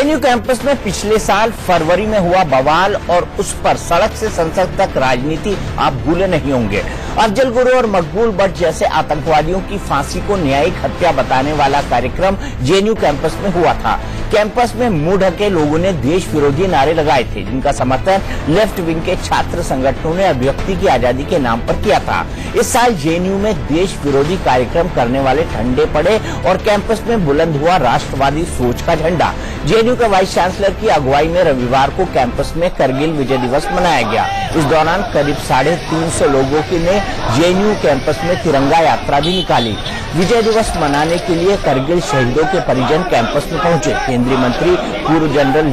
JNU campus में पिछले साल फरवरी में हुआ बवाल और उस पर सड़क से संसद तक राजनीति आप भूले नहीं होंगे। अफजल गुरु और मकबूल भट्ट जैसे आतंकवादियों की फांसी को न्यायिक हत्या बताने वाला कार्यक्रम जेएनयू कैंपस में हुआ था। कैंपस में मुंह ढके लोगों ने देश विरोधी नारे लगाए थे, जिनका समर्थन लेफ्ट विंग के छात्र संगठनों ने अभिव्यक्ति की आजादी के नाम पर किया था। इस साल जेएनयू में देश विरोधी कार्यक्रम करने वाले ठंडे पड़े और कैंपस में बुलंद हुआ राष्ट्रवादी सोच का झंडा। जेएनयू के वाइस चांसलर की अगुवाई में रविवार को कैंपस में करगिल विजय दिवस मनाया गया। इस दौरान करीब 350 लोगों ने जेएनयू कैंपस में तिरंगा यात्रा भी निकाली। विजय दिवस मनाने के लिए करगिल शहीदों के परिजन कैंपस में पहुंचे। केंद्रीय मंत्री पूर्व जनरल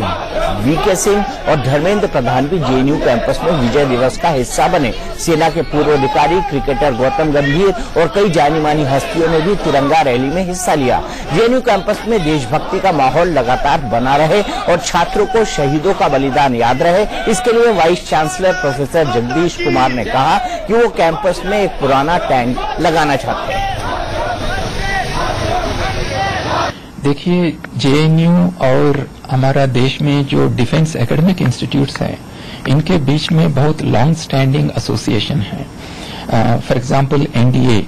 वीके सिंह और धर्मेंद्र प्रधान भी जेएनयू कैंपस में विजय दिवस का हिस्सा बने। सेना के पूर्व अधिकारी, क्रिकेटर गौतम गंभीर और कई जानी मानी हस्तियों ने भी तिरंगा रैली में हिस्सा लिया। जेएनयू कैंपस में देशभक्ति का माहौल लगातार बना रहे और छात्रों को शहीदों का बलिदान याद रहे, इसके लिए vice chancellor professor Jagdish Kumar ने कहा कि वो कैंपस में एक पुराना टैंक लगाना चाहते हैं। देखिए, जेएनयू और हमारा देश में जो डिफेंस एकेडमिक इंस्टीट्यूट्स हैं, इनके बीच में बहुत लॉन्ग स्टैंडिंग एसोसिएशन है। For example NDA,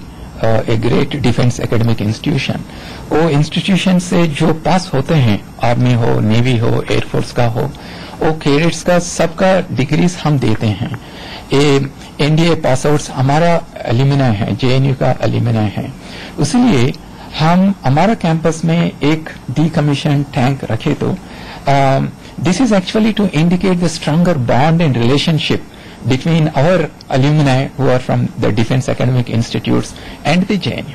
a great defence academic institution, वो इंस्टीट्यूशन से जो पास होते हैं, आर्मी हो, नेवी हो, एयरफोर्स का हो, वो कैडेट्स का सबका डिग्रीज हम देते हैं। एनडीए पास आउट्स हमारा एल्यूमिनाई है, जेएनयू का एल्यूमिनाई है। इसलिए हम हमारा कैंपस में एक डीकमीशन टैंक रखे तो this is actually to indicate the stronger bond and relationship between our alumni who are from the Defense Academic Institutes and the JNU.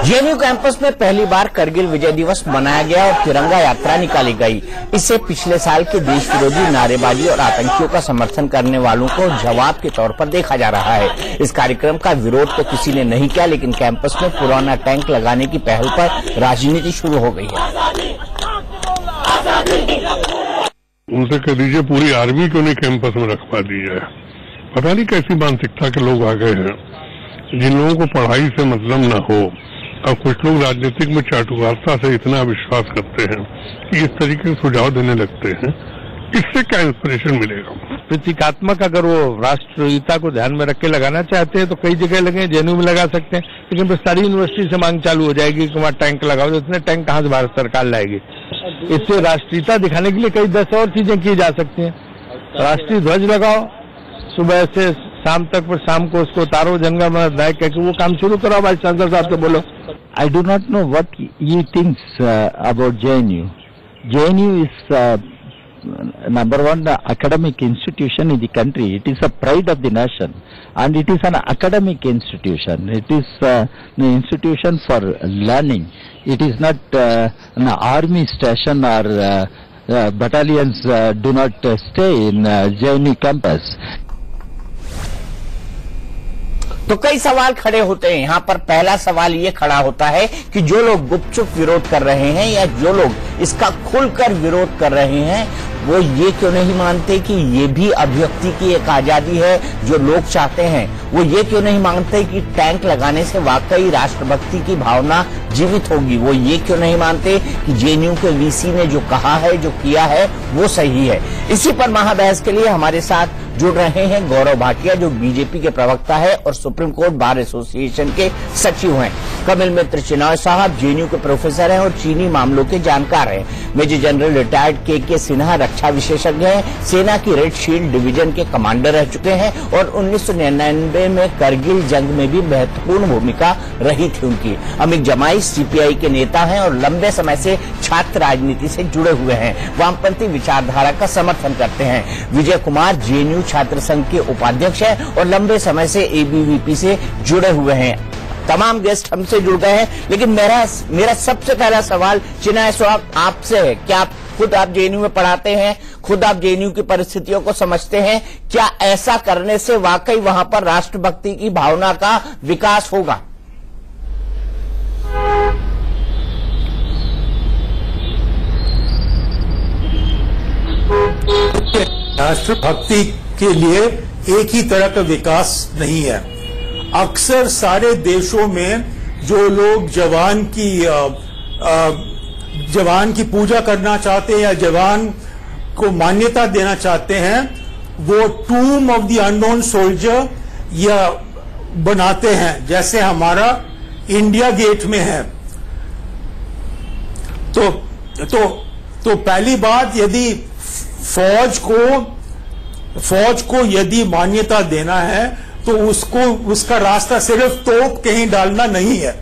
JNU campus में पहली बार करगिल विजय दिवस मनाया गया और तिरंगा यात्रा निकाली गई। इससे पिछले साल के देश विरोधी नारेबाजी और आतंकियों का समर्थन करने वालों को जवाब के तौर पर देखा जा रहा है। इस कार्यक्रम का विरोध तो किसी ने नहीं किया, लेकिन कैंपस में पुराना टैंक लगाने की पहल पर राजनीति शुरू हो गई है। उनसे कह दीजिए पूरी आर्मी क्यों नहीं कैंपस में रखवा दी जाए। पता नहीं कैसी मानसिकता के लोग आ गए हैं, जिन लोगों को पढ़ाई से मतलब न हो। अब कुछ लोग राजनीतिक में चाटुकारिता से इतना विश्वास करते हैं कि इस तरीके से सुझाव देने लगते हैं। इससे क्या इंस्पिरेशन मिलेगा? प्रतीकात्मक अगर वो राष्ट्रीयता को ध्यान में रख के लगाना चाहते हैं तो कई जगह लगे, जेएनयू में लगा सकते हैं, लेकिन फिर सारी यूनिवर्सिटी से मांग चालू हो जाएगी कि वहाँ टैंक लगाओ। इतने टैंक कहाँ से भारत सरकार लाएगी? इससे राष्ट्रीयता दिखाने के लिए कई 10 और चीजें की जा सकती हैं। राष्ट्रीय ध्वज लगाओ, सुबह से शाम तक, फिर शाम को उसको उतारो, जंगल में नायक कह के वो काम शुरू करो। वाइस चांसलर साहब से बोलो। I do not know what he thinks about JNU. JNU is number one academic institution in the country. It is a pride of the nation, and it is an academic institution. It is an institution for learning. It is not an army station or battalions do not stay in JNU campus. तो कई सवाल खड़े होते हैं। यहाँ पर पहला सवाल ये खड़ा होता है कि जो लोग गुपचुप विरोध कर रहे हैं या जो लोग इसका खुलकर विरोध कर रहे हैं, वो ये क्यों नहीं मानते कि ये भी अभिव्यक्ति की एक आजादी है जो लोग चाहते हैं। वो ये क्यों नहीं मानते कि टैंक लगाने से वाकई राष्ट्रभक्ति की भावना जीवित होगी। वो ये क्यों नहीं मानते कि जेएनयू के वीसी ने जो कहा है, जो किया है, वो सही है। इसी पर महाबहस के लिए हमारे साथ जुड़ रहे हैं गौरव भाटिया, जो बीजेपी के प्रवक्ता है और सुप्रीम कोर्ट बार एसोसिएशन के सचिव हैं। कमल मित्र चिनॉय साहब जेएनयू के प्रोफेसर हैं और चीनी मामलों के जानकार हैं। मेजर जनरल रिटायर्ड के सिन्हा रक्षा विशेषज्ञ हैं, सेना की रेड शील्ड डिवीजन के कमांडर रह चुके हैं और 1999 में करगिल जंग में भी महत्वपूर्ण भूमिका रही थी उनकी। अमित जमाई सीपीआई के नेता हैं और लंबे समय से छात्र राजनीति से जुड़े हुए हैं, वामपंथी विचारधारा का समर्थन करते हैं। विजय कुमार जेएनयू छात्र संघ के उपाध्यक्ष हैं और लंबे समय से एबीवीपी से जुड़े हुए हैं। तमाम गेस्ट हमसे जुड़ गए हैं, लेकिन मेरा सबसे पहला सवाल चिनॉय साहब आपसे है। क्या खुद आप जेएनयू में पढ़ाते हैं, खुद आप जेएनयू की परिस्थितियों को समझते हैं, क्या ऐसा करने से वाकई वहां पर राष्ट्रभक्ति की भावना का विकास होगा? राष्ट्रभक्ति के लिए एक ही तरह का विकास नहीं है। अक्सर सारे देशों में जो लोग जवान की जवान की पूजा करना चाहते हैं या जवान को मान्यता देना चाहते हैं, वो टूम ऑफ द अननोन सोल्जर या बनाते हैं, जैसे हमारा इंडिया गेट में है। तो पहली बात, यदि फौज को यदि मान्यता देना है तो उसका रास्ता सिर्फ तोप कहीं डालना नहीं है।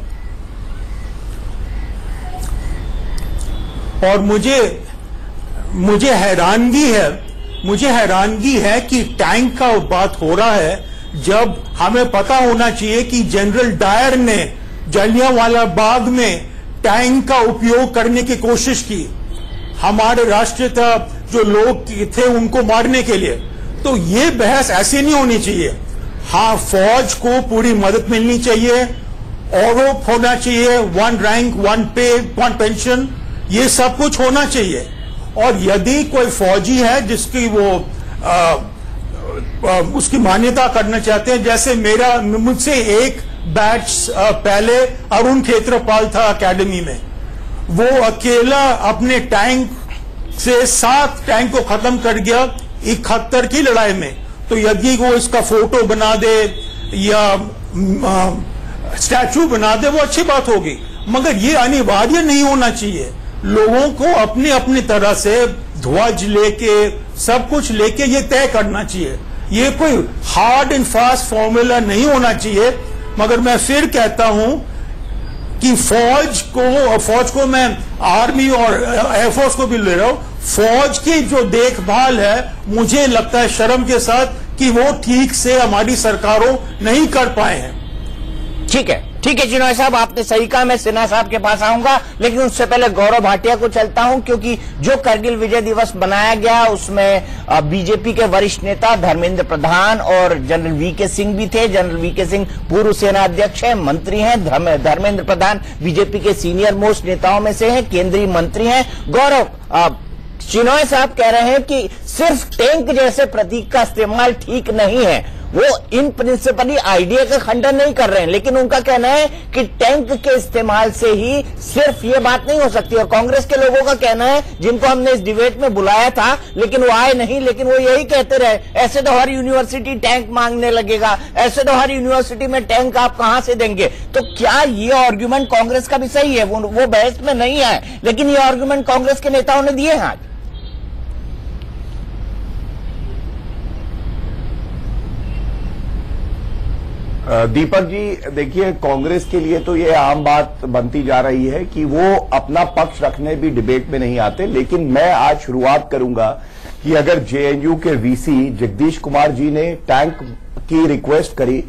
और मुझे हैरानगी है कि टैंक का बात हो रहा है, जब हमें पता होना चाहिए कि जनरल डायर ने जलियांवाला बाग में टैंक का उपयोग करने की कोशिश की हमारे राष्ट्रीयता जो लोग थे उनको मारने के लिए। तो ये बहस ऐसी नहीं होनी चाहिए। हाँ, फौज को पूरी मदद मिलनी चाहिए, आरोप होना चाहिए, 1 रैंक 1 पे 1 पेंशन, ये सब कुछ होना चाहिए। और यदि कोई फौजी है जिसकी वो उसकी मान्यता करना चाहते हैं, जैसे मुझसे एक बैच पहले अरुण खेत्रपाल था अकेडमी में, वो अकेला अपने टैंक से 7 टैंक को खत्म कर गया 71 की लड़ाई में। तो यदि वो इसका फोटो बना दे या स्टैचू बना दे, वो अच्छी बात होगी, मगर ये अनिवार्य नहीं होना चाहिए। लोगों को अपनी अपनी तरह से ध्वज लेके सब कुछ लेके ये तय करना चाहिए। ये कोई हार्ड एंड फास्ट फॉर्मूला नहीं होना चाहिए। मगर मैं फिर कहता हूं कि फौज को मैं आर्मी और एयरफोर्स को भी ले रहा हूं, फौज की जो देखभाल है, मुझे लगता है शर्म के साथ कि वो ठीक से हमारी सरकारों नहीं कर पाए हैं। ठीक है चिनॉय साहब, आपने सही कहा। मैं सिन्हा साहब के पास आऊंगा, लेकिन उससे पहले गौरव भाटिया को चलता हूं, क्योंकि जो करगिल विजय दिवस मनाया गया उसमें बीजेपी के वरिष्ठ नेता धर्मेंद्र प्रधान और जनरल वीके सिंह भी थे। जनरल वीके सिंह पूर्व सेना अध्यक्ष हैं, मंत्री हैं। धर्मेंद्र प्रधान बीजेपी के सीनियर मोस्ट नेताओं में से हैं, केंद्रीय मंत्री हैं। गौरव, चिनॉय साहब कह रहे हैं कि सिर्फ टैंक जैसे प्रतीक का इस्तेमाल ठीक नहीं है। वो इन प्रिंसिपली आइडिया का खंडन नहीं कर रहे हैं, लेकिन उनका कहना है कि टैंक के इस्तेमाल से ही सिर्फ ये बात नहीं हो सकती। और कांग्रेस के लोगों का कहना है, जिनको हमने इस डिबेट में बुलाया था लेकिन वो आए नहीं, लेकिन वो यही कहते रहे, ऐसे तो हर यूनिवर्सिटी टैंक मांगने लगेगा, ऐसे तो हर यूनिवर्सिटी में टैंक आप कहां से देंगे। तो क्या ये आर्ग्यूमेंट कांग्रेस का भी सही है? वो बहस में नहीं आए, लेकिन ये आर्ग्यूमेंट कांग्रेस के नेताओं ने दिए हैं। दीपक जी, देखिए, कांग्रेस के लिए तो ये आम बात बनती जा रही है कि वो अपना पक्ष रखने भी डिबेट में नहीं आते। लेकिन मैं आज शुरुआत करूंगा कि अगर जेएनयू के वीसी जगदीश कुमार जी ने टैंक की रिक्वेस्ट करी,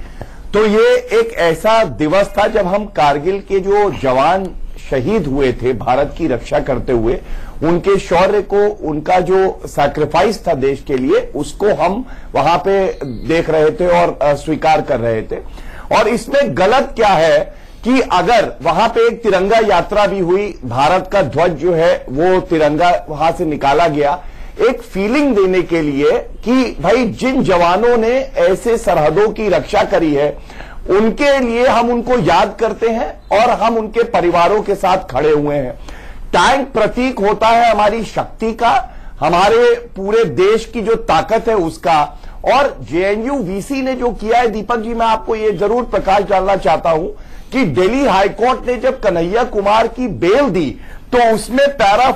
तो ये एक ऐसा दिवस था जब हम कारगिल के जो जवान शहीद हुए थे भारत की रक्षा करते हुए, उनके शौर्य को, उनका जो सैक्रिफाइस था देश के लिए, उसको हम वहां पे देख रहे थे और स्वीकार कर रहे थे। और इसमें गलत क्या है कि अगर वहां पे एक तिरंगा यात्रा भी हुई, भारत का ध्वज जो है वो तिरंगा वहां से निकाला गया, एक फीलिंग देने के लिए कि भाई जिन जवानों ने ऐसे सरहदों की रक्षा करी है, उनके लिए हम उनको याद करते हैं और हम उनके परिवारों के साथ खड़े हुए हैं। टैंक प्रतीक होता है हमारी शक्ति का, हमारे पूरे देश की जो ताकत है उसका। और जेएनयू वीसी ने जो किया है, दीपक जी, मैं आपको ये जरूर प्रकाश डालना चाहता हूं कि दिल्ली हाईकोर्ट ने जब कन्हैया कुमार की बेल दी, तो उसमें पैरा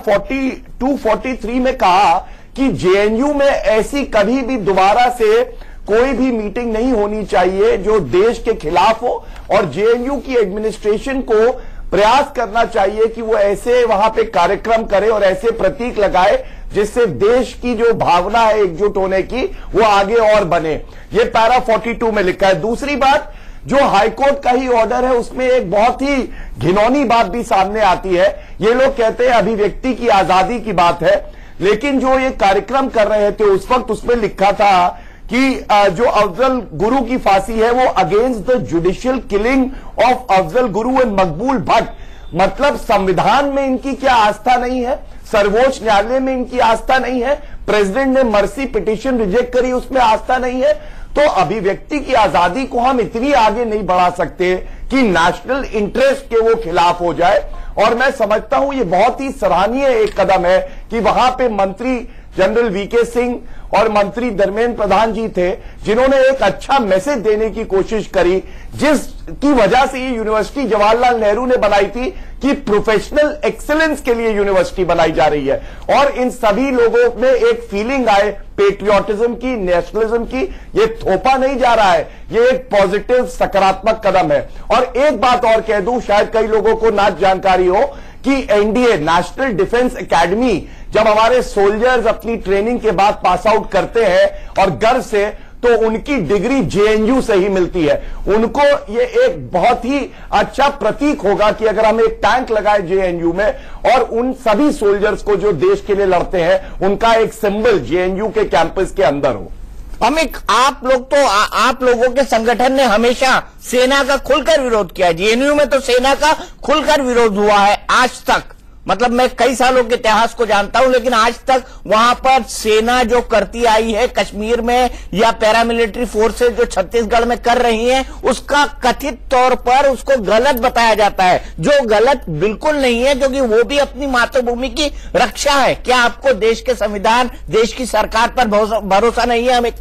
243 में कहा कि जेएनयू में ऐसी कभी भी दोबारा से कोई भी मीटिंग नहीं होनी चाहिए जो देश के खिलाफ हो, और जेएनयू की एडमिनिस्ट्रेशन को प्रयास करना चाहिए कि वो ऐसे वहां पे कार्यक्रम करे और ऐसे प्रतीक लगाए जिससे देश की जो भावना है एकजुट होने की, वो आगे और बने। ये पैरा 42 में लिखा है। दूसरी बात, जो हाईकोर्ट का ही ऑर्डर है, उसमें एक बहुत ही घिनौनी बात भी सामने आती है। ये लोग कहते हैं अभिव्यक्ति की आजादी की बात है, लेकिन जो ये कार्यक्रम कर रहे थे उस वक्त उसमें लिखा था कि जो अफजल गुरु की फांसी है वो against the judicial killing of Afzal Guru and मकबूल भट्ट। मतलब संविधान में इनकी क्या आस्था नहीं है, सर्वोच्च न्यायालय में इनकी आस्था नहीं है, प्रेसिडेंट ने मर्सी पिटीशन रिजेक्ट करी उसमें आस्था नहीं है। तो अभिव्यक्ति की आजादी को हम इतनी आगे नहीं बढ़ा सकते कि नेशनल इंटरेस्ट के वो खिलाफ हो जाए। और मैं समझता हूं ये बहुत ही सराहनीय एक कदम है कि वहां पे मंत्री जनरल वीके सिंह और मंत्री धर्मेंद्र प्रधान जी थे, जिन्होंने एक अच्छा मैसेज देने की कोशिश करी, जिसकी वजह से ये यूनिवर्सिटी जवाहरलाल नेहरू ने बनाई थी कि प्रोफेशनल एक्सीलेंस के लिए यूनिवर्सिटी बनाई जा रही है। और इन सभी लोगों में एक फीलिंग आए पेट्रियोटिज्म की, नेशनलिज्म की, ये थोपा नहीं जा रहा है, ये एक पॉजिटिव सकारात्मक कदम है। और एक बात और कह दूं, शायद कई लोगों को ना जानकारी हो कि एनडीए नेशनल डिफेंस एकेडमी जब हमारे सोल्जर्स अपनी ट्रेनिंग के बाद पास आउट करते हैं और गर्व से, तो उनकी डिग्री जेएनयू से ही मिलती है। उनको ये एक बहुत ही अच्छा प्रतीक होगा कि अगर हम एक टैंक लगाए जेएनयू में और उन सभी सोल्जर्स को जो देश के लिए लड़ते हैं, उनका एक सिंबल जेएनयू के कैंपस के अंदर हो। अमित, आप लोग तो आप लोगों के संगठन ने हमेशा सेना का खुलकर विरोध किया है। जेएनयू में तो सेना का खुलकर विरोध हुआ है आज तक। मतलब मैं कई सालों के इतिहास को जानता हूं, लेकिन आज तक वहां पर सेना जो करती आई है कश्मीर में या पैरामिलिट्री फोर्सेस जो छत्तीसगढ़ में कर रही हैं, उसका कथित तौर पर उसको गलत बताया जाता है, जो गलत बिल्कुल नहीं है, क्योंकि वो भी अपनी मातृभूमि की रक्षा है। क्या आपको देश के संविधान, देश की सरकार पर भरोसा नहीं है? हमें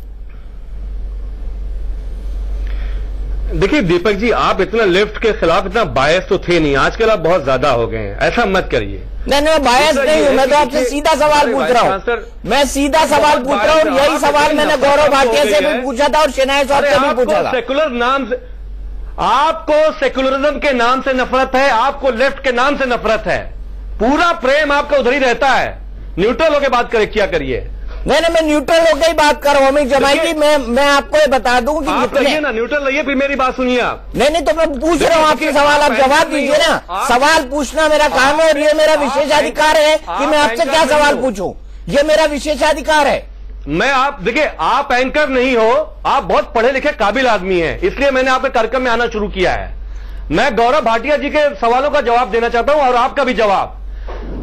देखिए दीपक जी, आप इतना लेफ्ट के खिलाफ इतना बायस तो थे नहीं, आजकल आप बहुत ज्यादा हो गए हैं, ऐसा मत करिए। नहीं, बायस नहीं हूं, मैं तो आपसे सीधा सवाल पूछ रहा हूं। मैं सीधा सवाल पूछ रहा हूं, यही सवाल मैंने गौरव भाटिया से भी पूछा था और शेनाय साहब से भी पूछा था। सेकुलर नाम से, आपको सेकुलरिज्म के नाम से नफरत है, आपको लेफ्ट के नाम से नफरत है, पूरा प्रेम आपका उधर ही रहता है। न्यूट्रल होकर बात किया करिए। नहीं, मैं न्यूट्रल होकर ही बात कर रहा हूं। अमित जमाई जी, मैं आपको ये बता दूं कि आप रहिए ना, न्यूट्रल रहिए, फिर मेरी बात सुनिए आप। नहीं, तो मैं पूछ रहा हूं आपसे सवाल, आप जवाब दीजिए ना। सवाल पूछना मेरा काम है और ये मेरा विशेषाधिकार है कि मैं आपसे क्या सवाल पूछूं, ये मेरा विशेषाधिकार है। मैं आप देखिए, आप एंकर नहीं हो, आप बहुत पढ़े लिखे काबिल आदमी हैं, इसलिए मैंने आपके कार्यक्रम में आना शुरू किया है। मैं गौरव भाटिया जी के सवालों का जवाब देना चाहता हूं और आपका भी जवाब।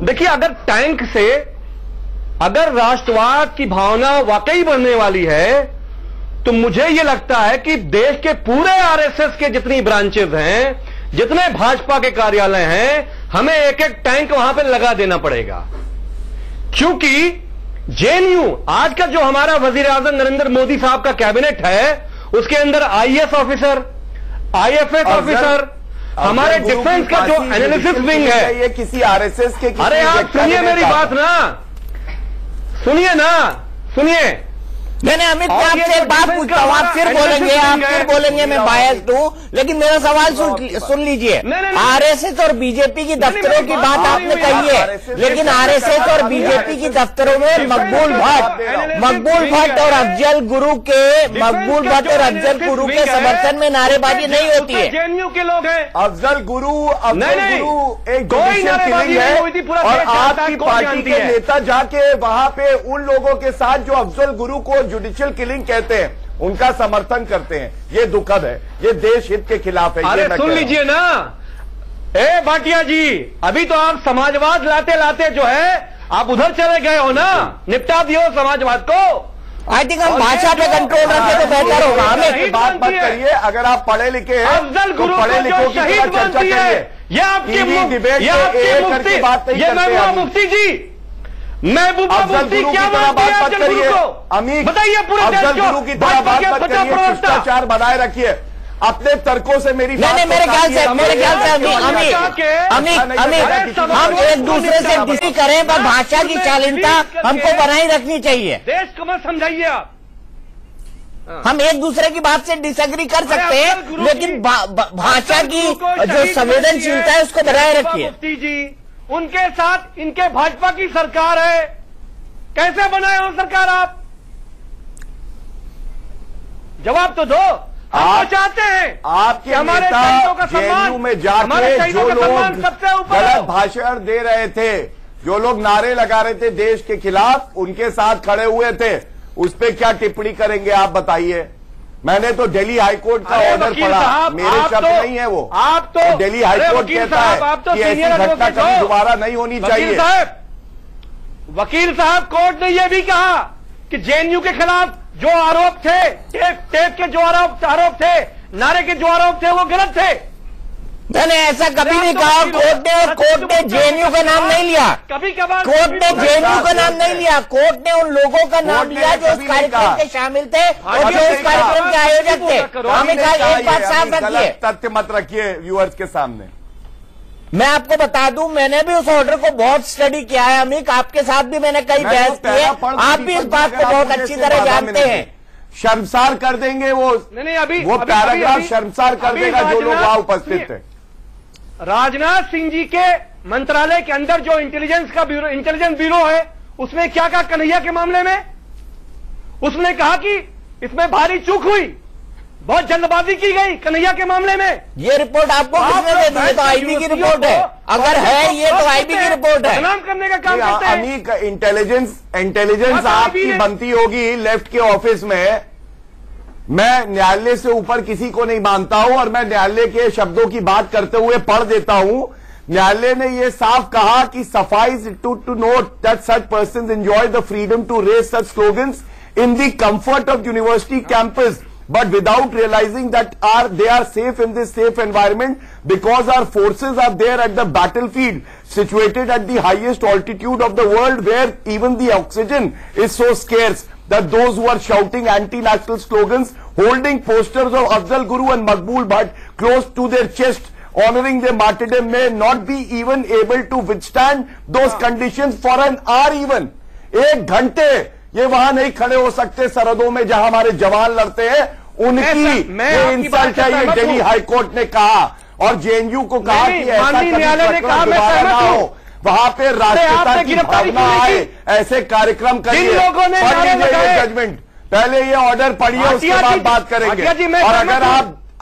देखिए, अगर राष्ट्रवाद की भावना वाकई बनने वाली है, तो मुझे यह लगता है कि देश के पूरे आरएसएस के जितनी ब्रांचेज हैं, जितने भाजपा के कार्यालय हैं, हमें एक एक टैंक वहां पे लगा देना पड़ेगा। क्योंकि जेएनयू आज का जो हमारा वजीर आजम नरेंद्र मोदी साहब का कैबिनेट है, उसके अंदर आईएएस ऑफिसर, आईएफएस ऑफिसर, हमारे डिफेंस का जो एनालिसिस विंग है, ये किसी आरएसएस के, अरे आप सुनिए मेरी बात ना, सुनिए ना, सुनिए। नहीं, अमित, मैं आपसे एक बात पूछता हूँ, आप फिर बोलेंगे मैं बायस्ड हूँ, लेकिन मेरा सवाल सुन लीजिए। आरएसएस और बीजेपी की दफ्तरों की बात आपने कही है, लेकिन आरएसएस और बीजेपी की दफ्तरों में मकबूल भट्ट और अफजल गुरु के समर्थन में नारेबाजी नहीं होती है। जेएनयू के लोग हैं, अफजल गुरु एक जुडिशियल किलिंग है, और आपकी पार्टी के नेता जाके वहां पे उन लोगों के साथ जो अफजल गुरु को जुडिशियल किलिंग कहते हैं, उनका समर्थन करते हैं। ये दुखद है, ये देश हित के खिलाफ है। अरे सुन लीजिए ना, ए भाटिया जी, अभी तो आप समाजवाद लाते लाते जो है आप उधर चले गए हो ना, निपटा दियो समाजवाद को। आई थिंक हम भाषा पे कंट्रोल रखें तो बेहतर होगा। हमें बात मत करिए, अगर आप पढ़े लिखे हैं अफजल गुरु पढ़े लिखों की तरह चर्चा करिए। ये आपके डिबेट करके बात नहीं करते। मुफ्ती जी, महबूबा मुफ्ती क्या बात मत करिए अमीर, बताइए पूरे अफजल गुरु की तरह बात मत करिए, शिष्टाचार बनाए रखिए अपने तर्कों से। मेरी नहीं, मेरे ख्याल से अमित, हम एक दूसरे से डिसएग्री करें, पर भाषा की शालीनता हमको बनाई रखनी चाहिए। देश को मत समझाइए आप। हम एक दूसरे की बात से डिसएग्री कर सकते हैं, लेकिन भाषा की जो संवेदनशीलता है उसको बनाए रखिए। मुफ्ती जी, उनके साथ इनके भाजपा की सरकार है, कैसे बनाए हो सरकार आप? जवाब तो दो। आप चाहते हैं आपके हमारे नेता का जेएनयू में जाके जो लोग गलत भाषण दे रहे थे, जो लोग नारे लगा रहे थे देश के खिलाफ, उनके साथ खड़े हुए थे, उस पर क्या टिप्पणी करेंगे आप बताइए। मैंने तो दिल्ली हाईकोर्ट का ऑर्डर पढ़ा, मेरे शब्द नहीं है वो। आप तो दिल्ली हाईकोर्ट कहता है कि ऐसी घटना कभी दोबारा नहीं होनी चाहिए। वकील साहब, कोर्ट ने यह भी कहा कि जेएनयू के खिलाफ जो आरोप थे, टेप के जो आरोप थे, नारे के जो आरोप थे, वो गलत थे। मैंने ऐसा कभी नहीं कहा। कोर्ट ने जेएनयू का नाम नहीं लिया, कभी कभार कोर्ट ने जेएनयू का नाम नहीं लिया, कोर्ट ने उन लोगों का नाम लिया जो उस कार्यक्रम के शामिल थे और जो उस कार्यक्रम के आयोजक थे। हमें कहा एक बात साफ रखिए, तथ्य मत रखिए व्यूअर्स के सामने। मैं आपको बता दूं, मैंने भी उस ऑर्डर को बहुत स्टडी किया है अमिक, आपके साथ भी मैंने कई बहस की है, आप भी इस बात को बहुत अच्छी तरह जानते हैं। शर्मसार कर देंगे वो, नहीं अभी वो पैराग्राफ शर्मसार कर देगा जो लोग वहां उपस्थित थे। राजनाथ सिंह जी के मंत्रालय के अंदर जो इंटेलिजेंस ब्यूरो है, उसने क्या कहा कन्हैया के मामले में? उसने कहा कि इसमें भारी चूक हुई, बहुत जल्दबाजी की गई कन्हैया के मामले में। ये रिपोर्ट आपको किसने दे दी? तो आईबी की रिपोर्ट है, अगर है ये तो आईबी की रिपोर्ट है। बदनाम करने का काम करते हैं। अमीक, इंटेलिजेंस आपकी बनती होगी लेफ्ट के ऑफिस में। मैं न्यायालय से ऊपर किसी को नहीं मानता हूं और मैं न्यायालय के शब्दों की बात करते हुए पढ़ देता हूं। न्यायालय ने यह साफ कहा कि suffices to note that such persons enjoy the freedom to raise such slogans in the comfort of university campus, but without realizing that they are safe in this safe environment because our forces are there at the battlefield, situated at the highest altitude of the world, where even the oxygen is so scarce that those who are shouting anti-national slogans, holding posters of Afzal Guru and Maqbool Bhatt close to their chest, honoring their martyrdom, may not be even able to withstand those conditions for an hour even. एक घंटे ये वहां नहीं खड़े हो सकते सरहदों में जहां हमारे जवान लड़ते हैं। उनकी ये इंसल्ट है, ये दिल्ली हाईकोर्ट ने कहा और जेएनयू को कहा कि ऐसा कभी दोबारा ना हो, वहां पे राष्ट्रीयता की भावना आए, ऐसे कार्यक्रम करिए। जजमेंट पहले ये ऑर्डर पढ़िए, उसके बाद बात करेंगे। और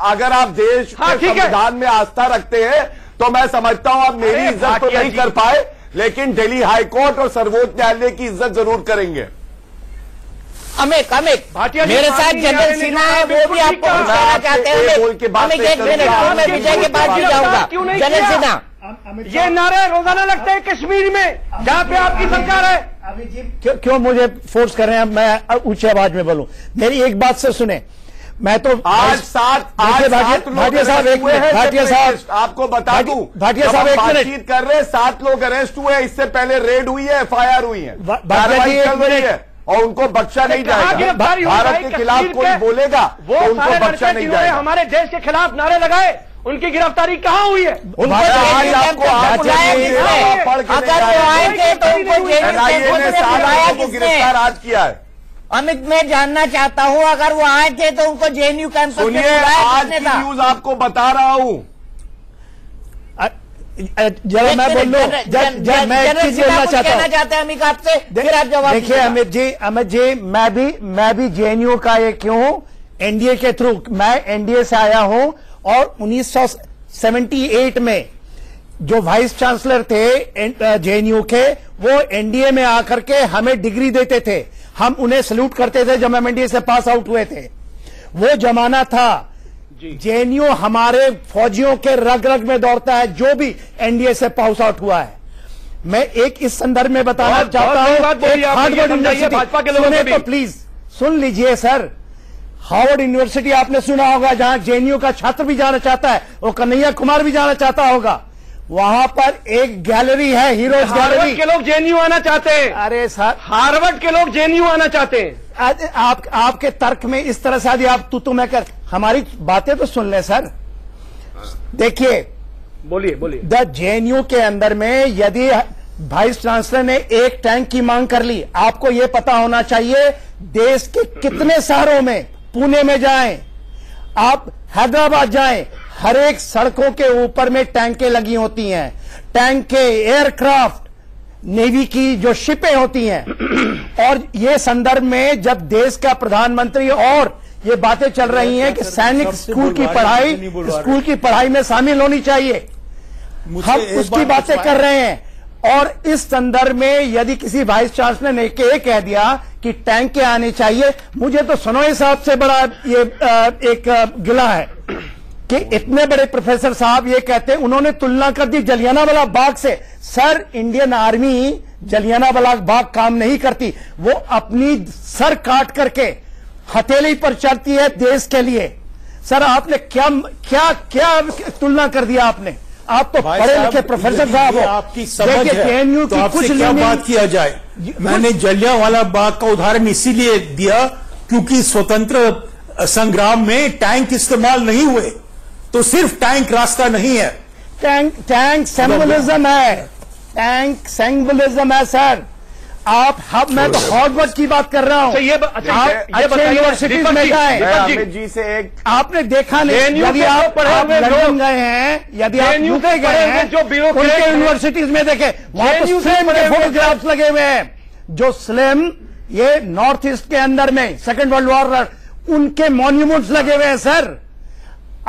अगर आप देश के संविधान में आस्था रखते हैं तो मैं समझता हूं आप मेरी इज्जत तो नहीं कर पाए, लेकिन दिल्ली हाईकोर्ट और सर्वोच्च न्यायालय की इज्जत जरूर करेंगे। अमिक मेरे साथ जनरल सिन्हा है, वो भी आपको बताना चाहते हैं। अमिक एक मिनट, मैं विजय के बाद भी जाऊंगा। जनरल सिन्हा, ये नारे रोजाना लगते हैं कश्मीर में जहां पे आपकी सरकार है। क्यों मुझे फोर्स कर रहे हैं मैं ऊंची आवाज में बोलूं? मेरी एक बात से सुने, मैं तो भाटिया साहब एक मिनट, भाटिया साहब आपको बता दूं, भाटिया साहब बातचीत कर रहे हैं, 7 लोग अरेस्ट हुए, इससे पहले रेड हुई है, FIR हुई है, कार्रवाई चल रही है और उनको बख्शा नहीं जाएगा। भारत के खिलाफ कोई बोलेगा तो उनको बख्शा नहीं जाएगा। हमारे देश के खिलाफ नारे लगाए, उनकी गिरफ्तारी कहाँ हुई है? गिरफ्तार आज किया है। अमित, मैं जानना चाहता हूँ, अगर वो आए थे तो उनको जेएनयू कैंपस में सुनिए, आज की न्यूज आपको बता रहा हूँ। जरा मैं बोल लूं, मैं एक चीज बोलना चाहता हूं अमित आपसे, फिर आप जवाब। देखिए अमित जी मैं भी जेएनयू का एक हूं, एनडीए के थ्रू, मैं एनडीए से आया हूं और 1978 में जो वाइस चांसलर थे जेएनयू के, वो एनडीए में आकर के हमें डिग्री देते थे, हम उन्हें सल्यूट करते थे जब हम एनडीए से पास आउट हुए थे। वो जमाना था, जेएनयू हमारे फौजियों के रग रग में दौड़ता है, जो भी एनडीए से पास आउट हुआ है। मैं एक इस संदर्भ में बताना चाहता हूं, हार्वर्ड यूनिवर्सिटी, तो प्लीज सुन लीजिए सर। हार्वर्ड यूनिवर्सिटी आपने सुना होगा, जहां जेएनयू का छात्र भी जाना चाहता है, वो कन्हैया कुमार भी जाना चाहता होगा। वहां पर एक गैलरी है, हीरोज गैलरी। के लोग जेएनयू आना चाहते हैं। अरे सर, हार्वर्ड के लोग जेएनयू आना चाहते हैं। आपके तर्क में इस तरह से यदि आप तू मैं कर, हमारी बातें तो सुन ले सर। देखिए, बोलिए। द जेएनयू के अंदर में यदि वाइस चांसलर ने एक टैंक की मांग कर ली, आपको यह पता होना चाहिए देश के कितने शहरों में, पुणे में जाएं, आप हैदराबाद जाएं, हर एक सड़कों के ऊपर में टैंकें लगी होती हैं। टैंकें, एयरक्राफ्ट, नेवी की जो शिपें होती हैं। और ये संदर्भ में जब देश का प्रधानमंत्री और ये बातें चल रही हैं कि सैनिक स्कूल की पढ़ाई में शामिल होनी चाहिए, हम उसकी बातें कर रहे हैं। और इस संदर्भ में यदि किसी वाइस चांसलर ने कह दिया कि टैंकें आनी चाहिए, मुझे तो सनोई साहब से बड़ा ये एक गिला है कि इतने बड़े प्रोफेसर साहब ये कहते हैं, उन्होंने तुलना कर दी जलियांवाला बाग से। Sir, Indian army Jallianwala Bagh काम नहीं करती, वो अपनी सर काट करके हथेली पर चढ़ती है देश के लिए। सर आपने क्या क्या क्या तुलना कर दिया आपने? आप तो पढ़े लिखे प्रोफेसर साहब हो, आपकी समझ है जेएनयू तो की आपसे कुछ क्या बात किया जाए। मैंने जलियांवाला बाग का उदाहरण इसीलिए दिया क्योंकि स्वतंत्र संग्राम में टैंक इस्तेमाल नहीं हुए, तो सिर्फ टैंक रास्ता नहीं है। टैंक सिंबलिज्म है, टैंक सिंबलिज्म है सर। आप मैं तो हार्वर्ड की बात कर रहा हूं। ये अच्छे यूनिवर्सिटीज में गए, अमित जी से एक आपने देखा नहीं, यदि आप लंदन गए हैं, यदि आप यूके गए हैं, जो उनके यूनिवर्सिटीज में देखे वहां तो स्लिम के फोटोग्राफ्स लगे हुए हैं, जो स्लिम ये नॉर्थ ईस्ट के अंदर में सेकेंड वर्ल्ड वॉर उनके मॉन्यूमेंट्स लगे हुए हैं सर।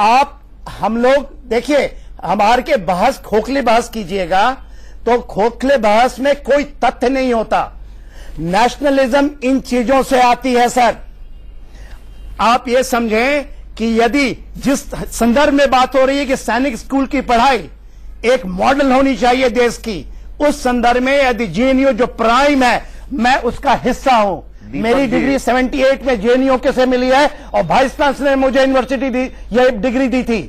आप हम लोग देखिए, हमारे के बहस खोखली बहस कीजिएगा तो खोखले बहस में कोई तथ्य नहीं होता। नेशनलिज्म इन चीजों से आती है सर। आप ये समझें कि यदि जिस संदर्भ में बात हो रही है कि सैनिक स्कूल की पढ़ाई एक मॉडल होनी चाहिए देश की, उस संदर्भ में यदि जेएनयू जो प्राइम है, मैं उसका हिस्सा हूं। मेरी डिग्री 78 में जेएनयू के से मिली है और वाइस चांसलर ने मुझे यूनिवर्सिटी दी, यह डिग्री दी थी।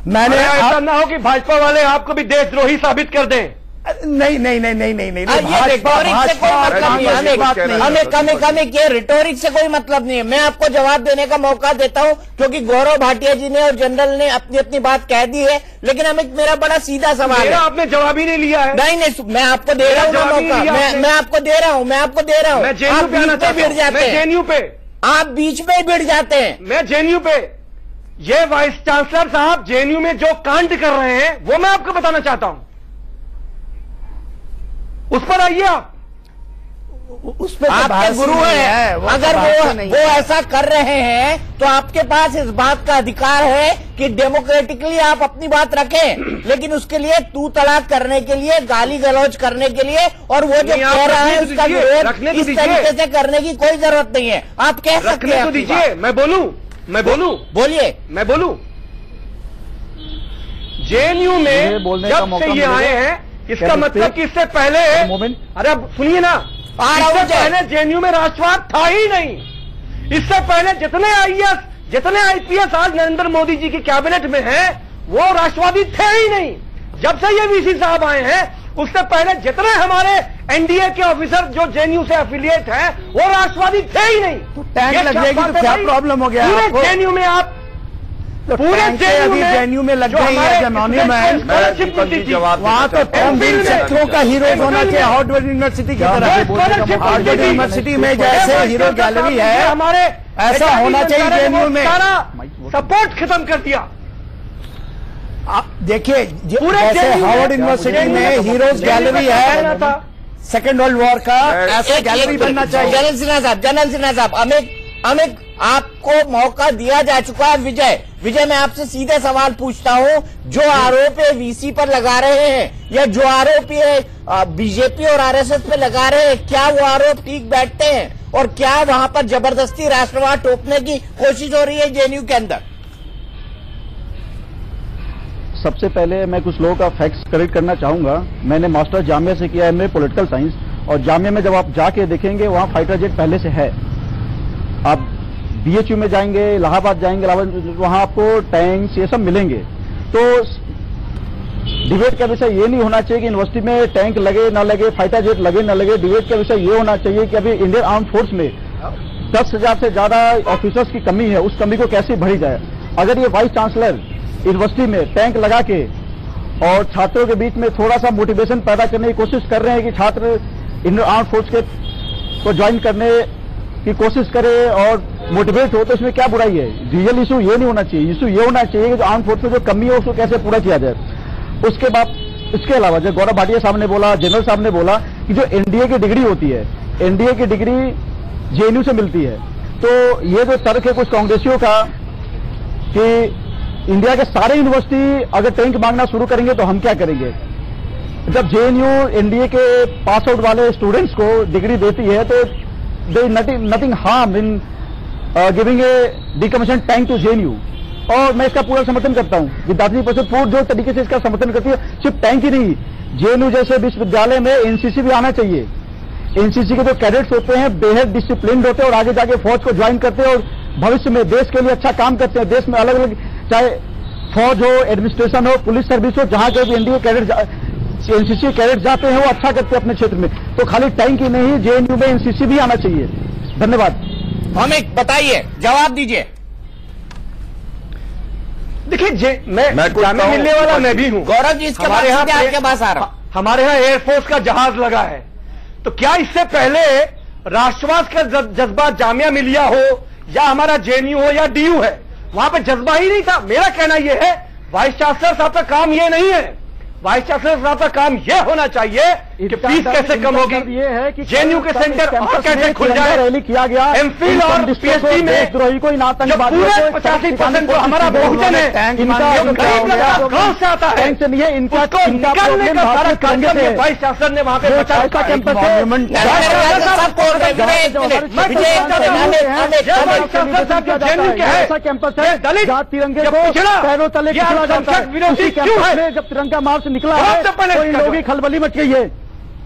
मैंने ऐसा ना हो कि भाजपा वाले आपको भी देशद्रोही साबित कर दें। नहीं नहीं नहीं नहीं नहीं नहीं, ये रिटोरिक से कोई मतलब नहीं है, हमें ये रिटोरिक से कोई मतलब नहीं है। मैं आपको जवाब देने का मौका देता हूं क्योंकि गौरव भाटिया जी ने और जनरल ने अपनी अपनी बात कह दी है, लेकिन हमें मेरा बड़ा सीधा सवाल है। आपने जवाब ही नहीं लिया है। नहीं, मैं आपको दे रहा हूँ मौका, मैं आपको दे रहा हूँ, आप बीच में भिड़ जाते हैं, जेएनयू पे आप बीच में भिड़ जाते हैं। मैं जेएनयू पे, ये वाइस चांसलर साहब जेएनयू में जो कांड कर रहे हैं वो मैं आपको बताना चाहता हूं, उस पर आइए आप। उस पर आपके गुरु हैं, अगर वो ऐसा कर रहे हैं तो आपके पास इस बात का अधिकार है कि डेमोक्रेटिकली आप अपनी बात रखें, लेकिन उसके लिए तू तड़ाक करने के लिए, गाली गलौज करने के लिए और वो जो कह रहा है उसका विरोध इस तरीके से करने की कोई जरूरत नहीं है। आप कह सकते हैं। दीजिए, मैं बोलूं, बोलिए, मैं बोलूं। जेएनयू में जब से ये आए हैं, इसका मतलब कि इससे पहले, अरे अब सुनिए ना, इससे पहले जेएनयू में राष्ट्रवाद था ही नहीं। इससे पहले जितने आईएएस, जितने आईपीएस आज नरेंद्र मोदी जी की कैबिनेट में हैं, वो राष्ट्रवादी थे ही नहीं। जब से ये वीसी साहब आए हैं, उससे पहले जितने हमारे एनडीए के ऑफिसर जो जेएनयू से एफिलिएट हैं, वो राष्ट्रवादी थे ही नहीं। तो टैंक लग जाएगी तो क्या प्रॉब्लम हो गया? पूरे जेएनयू में आप पूरे जेएनयू में लग गई है, जमाने में वहां तो तंबीर शत्रुओं का हीरो होना चाहिए। हार्वर्ड यूनिवर्सिटी की तरह हार्वर्ड यूनिवर्सिटी में जैसे हीरो गैलरी है, हमारे ऐसा होना चाहिए जेएनयू में। सपोर्ट खत्म कर दिया। देखिए, जैसे हार्वर्ड यूनिवर्सिटी में हीरोज गैलरी है सेकेंड वर्ल्ड वॉर का, ऐसा गैलरी बनना चाहिए। जनरल सिन्हा साहब, अमित आपको मौका दिया जा चुका है। विजय, मैं आपसे सीधे सवाल पूछता हूं, जो आरोप वीसी पर लगा रहे हैं या जो आरोप बीजेपी और आरएसएस पे लगा रहे हैं, क्या वो आरोप ठीक बैठते हैं और क्या वहां पर जबरदस्ती राष्ट्रवाद टोपने की कोशिश हो रही है जेएनयू के अंदर? सबसे पहले मैं कुछ लोगों का फैक्ट्स करेक्ट करना चाहूंगा। मैंने मास्टर जामिया से किया है पॉलिटिकल साइंस, और जामिया में जब आप जाके देखेंगे वहां फाइटर जेट पहले से है। आप बीएचयू में जाएंगे, इलाहाबाद जाएंगे, वहां आपको टैंक्स ये सब मिलेंगे। तो डिबेट का विषय ये नहीं होना चाहिए कि यूनिवर्सिटी में टैंक लगे ना लगे, फाइटर जेट लगे ना लगे। डिबेट का विषय ये होना चाहिए कि अभी इंडियन आर्म फोर्स में 10,000 से ज्यादा ऑफिसर्स की कमी है, उस कमी को कैसे भरी जाए। अगर ये वाइस चांसलर यूनिवर्सिटी में टैंक लगा के और छात्रों के बीच में थोड़ा सा मोटिवेशन पैदा करने की कोशिश कर रहे हैं कि छात्र इंडियन आर्म फोर्स को ज्वाइन करने की कोशिश करे और मोटिवेट हो, तो इसमें क्या बुराई है? रियल इशू ये नहीं होना चाहिए। इशू ये होना चाहिए कि जो आर्म फोर्स में जो कमी है उसको कैसे पूरा किया जाए। उसके बाद इसके अलावा जो गौरव भाटिया साहब ने बोला, जनरल साहब ने बोला कि जो एनडीए की डिग्री होती है, एनडीए की डिग्री जेएनयू से मिलती है। तो ये जो तर्क है कुछ कांग्रेसियों का कि इंडिया के सारे यूनिवर्सिटी अगर टैंक मांगना शुरू करेंगे तो हम क्या करेंगे। जब जेएनयू एनडीए के पास आउट वाले स्टूडेंट्स को डिग्री देती है तो there is nothing harm in giving a decommissioned tank to JNU। और मैं इसका पूरा समर्थन करता हूं। विद्यार्थी परिषद पूर्ण जो तरीके से इसका समर्थन करती है, सिर्फ टैंक ही नहीं, जेएनयू जैसे विश्वविद्यालय में एनसीसी भी आना चाहिए। एनसीसी के जो कैडेट्स होते हैं बेहद डिसिप्लिन्ड होते हैं और आगे जाके फौज को ज्वाइन करते हैं और भविष्य में देश के लिए अच्छा काम करते हैं, देश में अलग अलग चाहे फौज हो, एडमिनिस्ट्रेशन हो, पुलिस सर्विस हो, जहां के भी एनडीए कैडेट एनसीसी कैडेट जाते हैं वो अच्छा करते हैं अपने क्षेत्र में। तो खाली टैंक ही नहीं, जेएनयू में एनसीसी भी आना चाहिए। धन्यवाद। हमें बताइए, जवाब दीजिए। देखिए मैं जामिया मिलने वाला मैं भी हूं। गौरव जी, इसके बाद आपके पास आ रहा, हमारे यहाँ एयरफोर्स का जहाज लगा है, तो क्या इससे पहले राष्ट्रवाद का जज्बा जामिया मिलिया हो या हमारा जेएनयू हो या डीयू है, वहां पे जज्बा ही नहीं था। मेरा कहना यह है वाइस चांसलर साहब का काम ये नहीं है, वाइस चांसलर साहब का काम यह होना चाहिए कि फीस कैसे कम होगी, ये है कि जेएनयू के सेंटर और कैसे खुल जाए, रैली किया गया एमफिल और पीएचडी में द्रोही को जो पूरे 85% जो हमारा बहुजन है, कहां से आता है, इनका निकालने का सारा कार्यक्रम वाइस चांसलर ने वहां पे बचाया कैंपस दलित तिरंगे को पैरों तले खिला जाता है। जब तिरंगा मार्च निकला है तो इन लोगों की खलबली मच गई है।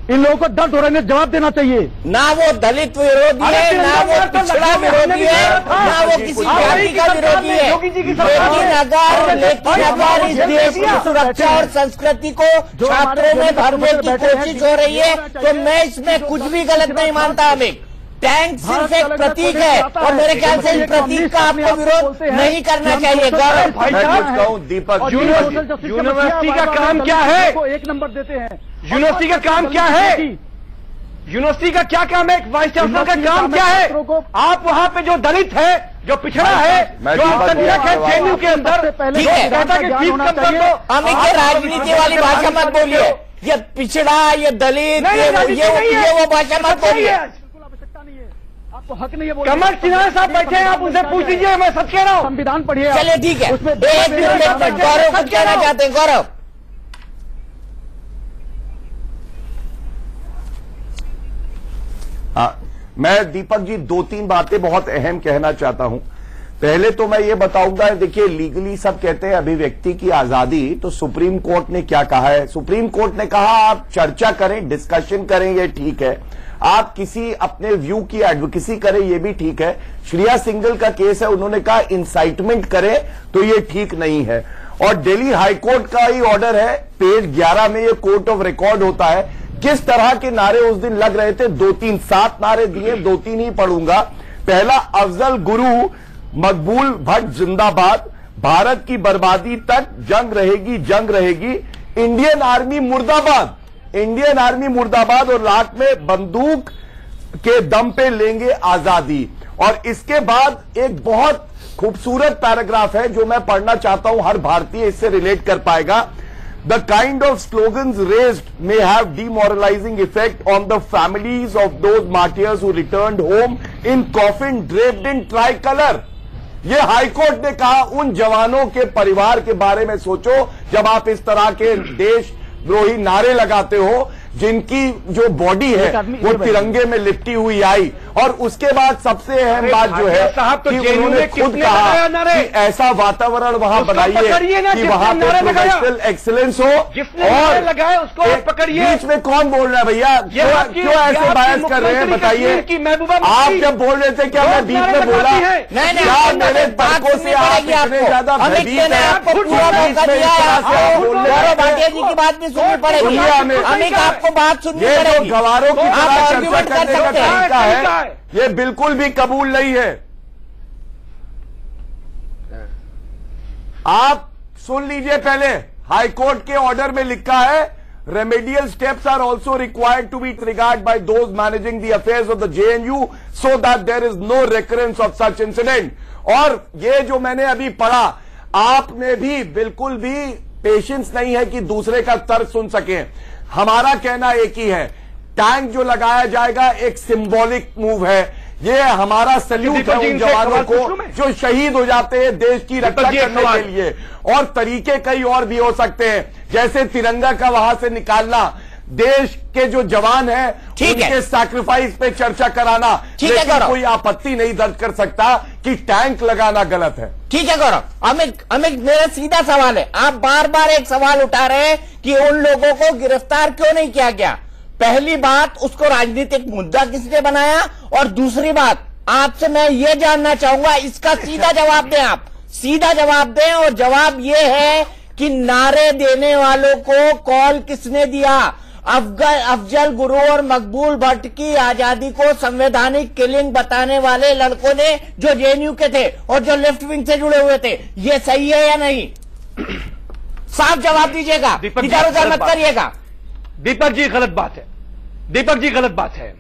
इन लोगों को दर्द हो रहा है, जवाब देना चाहिए। ना वो दलित विरोधी है, ना वो पिछड़ा विरोधी है, ना वो किसी जाति का विरोधी है, लेकिन अगर इस देश की सुरक्षा और संस्कृति को छात्रों में भरने की कोशिश हो रही है तो मैं इसमें कुछ भी गलत नहीं मानता। हमें टैंक सिर्फ एक प्रतीक है और मेरे ख्याल से इस प्रतीक का आपको विरोध नहीं करना चाहिए। गौरव, दीपक, यूनिवर्सिटी का काम क्या है? एक नंबर देते हैं। यूनिवर्सिटी का काम क्या है? यूनिवर्सिटी का क्या काम है? वाइस चांसलर का काम क्या है? आप वहां पे जो दलित है, जो पिछड़ा है, जो अल्पसंख्यक है जेएनयू के अंदर, ठीक है, अमित जी राजनीति वाली भाषा मत बोलिए। ये पिछड़ा, ये दलित, ये वो भाषा मत बोलिए। हक नहीं है। कमल सिन्हा साहब बैठे हैं, आप उनसे पूछ लीजिए, मैं सच कह रहा हूं। संविधान पढ़िए। चलिए ठीक है, गौरव कुछ कहना चाहते हैं। गौरव, मैं दीपक जी 2-3 बातें बहुत अहम कहना चाहता हूं। पहले तो मैं ये बताऊंगा, देखिए लीगली सब कहते हैं अभिव्यक्ति की आजादी, तो सुप्रीम कोर्ट ने क्या कहा है? सुप्रीम कोर्ट ने कहा आप चर्चा करें, डिस्कशन करें, ये ठीक है, आप किसी अपने व्यू की एडवोकेसी करें, ये भी ठीक है। श्रेया सिंघल का केस है, उन्होंने कहा इंसाइटमेंट करें, तो ये ठीक नहीं है। और दिल्ली हाईकोर्ट का ही ऑर्डर है, पेज 11 में ये कोर्ट ऑफ रिकॉर्ड होता है, किस तरह के नारे उस दिन लग रहे थे। 2-3 7 नारे दिए, 2-3 ही पढ़ूंगा। पहला, अफजल गुरु मकबूल भट्ट जिंदाबाद, भारत की बर्बादी तक जंग रहेगी, जंग रहेगी, इंडियन आर्मी मुर्दाबाद, इंडियन आर्मी मुर्दाबाद, और लाख में बंदूक के दम पे लेंगे आजादी। और इसके बाद एक बहुत खूबसूरत पैराग्राफ है जो मैं पढ़ना चाहता हूं, हर भारतीय इससे रिलेट कर पाएगा। The kind of slogans raised may have demoralizing effect on the families of those martyrs who returned home in coffin draped in tricolor. ये हाईकोर्ट ने कहा, उन जवानों के परिवार के बारे में सोचो जब आप इस तरह के देशद्रोही नारे लगाते हो, जिनकी जो बॉडी है वो तिरंगे में लिपटी हुई आई। और उसके बाद सबसे अहम बात जो है कि उन्होंने खुद कहा कि ऐसा वातावरण वहां बनाइए कि वहां पे प्रोफेशनल एक्सीलेंस हो। और लगाए उसको पकड़िए। बीच में कौन बोल रहा है भैया? क्यों ऐसे बहस कर रहे हैं बताइए? आप जब बोल रहे थे क्या मैं बीच में बोला? क्या मेरे तर्कों से आप इतने ज्यादा भयभीत हैं? जी की बात भी सुननी पड़ेगी, अमित आपको बात सुननी पड़ेगी। गवारों की चर्चा करने का तरीका है, ये बिल्कुल भी कबूल नहीं है। आप सुन लीजिए, पहले हाईकोर्ट के ऑर्डर में लिखा है, remedial steps are also required to be triggered by those managing the affairs of the JNU so that there is no recurrence of such incident. और ये जो मैंने अभी पढ़ा, आपने भी बिल्कुल भी पेशेंस नहीं है कि दूसरे का तर्क सुन सके। हमारा कहना एक ही है, टैंक जो लगाया जाएगा एक सिंबॉलिक मूव है, ये हमारा सल्यूट है उन जवानों को जो शहीद हो जाते हैं देश की रक्षा करने के लिए। और तरीके कई और भी हो सकते हैं, जैसे तिरंगा का वहां से निकालना, देश के जो जवान हैं उनके सैक्रिफाइस पे चर्चा कराना, लेकिन कोई आपत्ति नहीं दर्ज कर सकता कि टैंक लगाना गलत है। ठीक है गौरव। अमित मेरा सीधा सवाल है, आप बार बार एक सवाल उठा रहे हैं कि उन लोगों को गिरफ्तार क्यों नहीं किया गया। पहली बात, उसको राजनीतिक मुद्दा किसने बनाया, और दूसरी बात, आपसे मैं ये जानना चाहूंगा, इसका सीधा जवाब दें, आप सीधा जवाब दें। और जवाब ये है कि नारे देने वालों को कॉल किसने दिया? अफजल गुरु और मकबूल भट्ट की आजादी को संवैधानिक किलिंग बताने वाले लड़कों ने, जो जेएनयू के थे और जो लेफ्ट विंग से जुड़े हुए थे। ये सही है या नहीं? साफ जवाब दीजिएगा, इधर उधर मत करिएगा। दीपक जी गलत बात है, दीपक जी गलत बात है।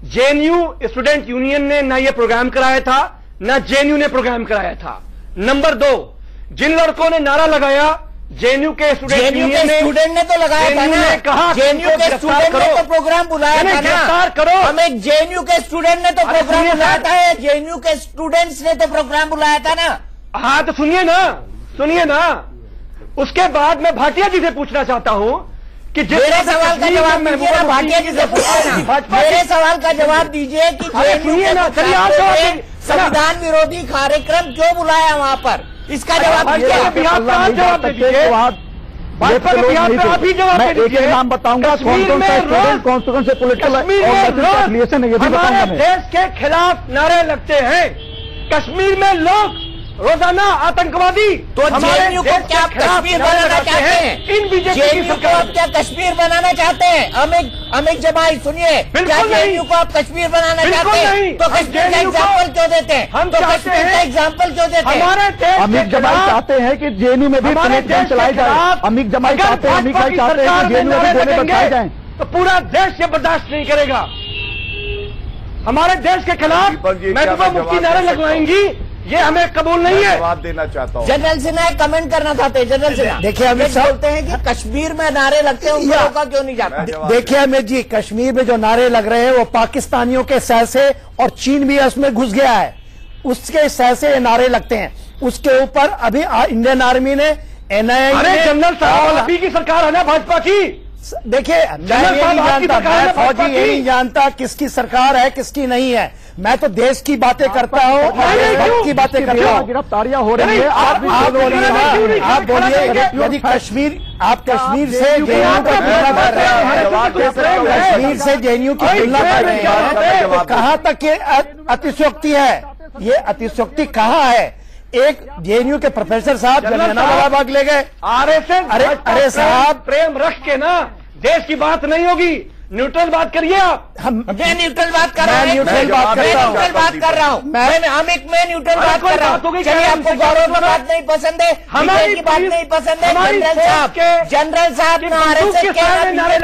जेएनयू स्टूडेंट यूनियन ने ना ये प्रोग्राम कराया था, ना जेएनयू ने प्रोग्राम कराया था। नंबर 2, जिन लड़कों ने नारा लगाया, जेएनयू के स्टूडेंट ने तो लगाया था ना, कहा जेएनयू के स्टूडेंट ने तो प्रोग्राम बुलाया था ना, गिरफ्तार करो। हमें जेएनयू के स्टूडेंट ने तो प्रोग्राम बुलाया था, जेएनयू के स्टूडेंट्स ने तो प्रोग्राम बुलाया था ना। हाँ तो सुनिए ना, सुनिए ना। उसके बाद मैं भाटिया जी से पूछना चाहता हूं कि मेरे सवाल का जवाब दीजिए ना, भाटिया जी से पूछना, मेरे सवाल का जवाब दीजिए कि संविधान विरोधी कार्यक्रम क्यों बुलाया वहां पर, इसका जवाब दीजिए। मैं एक नाम बताऊंगा, कौन कौन सा स्टूडेंट, कौन से पॉलिटिकल एफिलिएशन है, ये भी बताऊंगा मैं। देश के खिलाफ नारे लगते हैं, कश्मीर में लोग रोजाना आतंकवादी, तो जेएनयू को क्या कश्मीर बनाना चाहते हैं? इन बीजेपी जेएनयू को आप क्या कश्मीर बनाना चाहते हैं? अमित जमाई सुनिए, क्या जेएनयू को आप कश्मीर बनाना चाहते हैं? तो कश्मीर का एग्जाम्पल क्यों देते हैं? हम तो कश्मीर का एग्जाम्पल क्यों देते हैं? हमारे देश अमित जमाई चाहते हैं कि जेएनयू में भी पुनर्गठन चलाए जाए। अमित जमाई चाहते हैं, अमित भाई चाहते हैं कि जेएनयू में गोले बरसाए जाए, तो पूरा देश ये बर्दाश्त नहीं करेगा। हमारे देश के खिलाफ महबूबा मुफ्ती नारे लगवाएंगी, ये हमें कबूल नहीं है। जवाब देना चाहता हूँ। जनरल सिन्हा कमेंट करना चाहते हैं। जनरल सिन्हा देखिए, अमित बोलते हैं कि कश्मीर में नारे लगते हैं, उनको रोका क्यों नहीं जाता? देखिए अमित जी, कश्मीर में जो नारे लग रहे हैं वो पाकिस्तानियों के सह से, और चीन भी उसमें घुस गया है, उसके सह से ये नारे लगते हैं। उसके ऊपर अभी इंडियन आर्मी ने, एनआईए, अरे जनरल साहब अभी की सरकार है ना भाजपा की। देखिए मैं ये नहीं जानता, मैं फौजी ये नहीं जानता किसकी सरकार है किसकी नहीं है। मैं तो देश की बातें करता हूँ, वक्त की बातें करता हूँ। गिरफ्तारियां हो रही है, आप बोलिए ना, आप बोलिए, यदि कश्मीर, आप कश्मीर से जेएनयू की तुलना कर रहे हैं, कश्मीर से जेएनयू की तुलना कर रहे हैं, तो कहाँ तक ये अतिशयोक्ति है? ये अतिशयोक्ति कहाँ है? एक जेएनयू के प्रोफेसर साहब जलियांवाला बाग ले गए, आरएसएस, अरे साहब प्रेम रख के ना देश की बात नहीं होगी, न्यूट्रल बात करिए आप। मैं न्यूट्रल बात कर रहा हूँ, मैं न्यूट्रल बात कर रहा हूँ, मैं न्यूट्रल बात कर रहा हूँ। चलिए, आपको गौरव की बात नहीं पसंद है, हमारी की बात नहीं पसंद है, जनरल साहब ना आरएसएस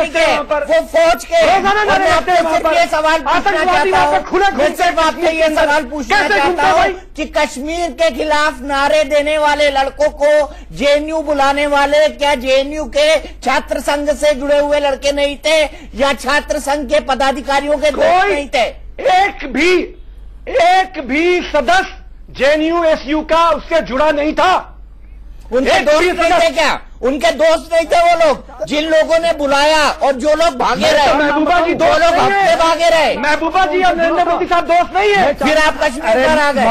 के, वो फौज के। मैं आपसे सिर्फ ये सवाल पूछना चाहता हूँ, मैं सिर्फ आपसे ये सवाल पूछना चाहता हूँ कि कश्मीर के खिलाफ नारे देने वाले लड़कों को जेएनयू बुलाने वाले क्या जेएनयू के छात्र संघ से जुड़े हुए लड़के नहीं थे, या छात्र संघ के पदाधिकारियों के दोस्त नहीं थे? एक भी सदस्य जेएनयू एसयू का उससे जुड़ा नहीं था। उनके दोस्त नहीं थे क्या? उनके दोस्त नहीं थे वो लोग जिन लोगों ने बुलाया और जो लोग भागे रहे? महबूबा जी दो लोग हफ्ते भागे रहे। महबूबा जी और नरेंद्र मोदी साहब दोस्त नहीं है। फिर आप कश्मीर पर आ गए,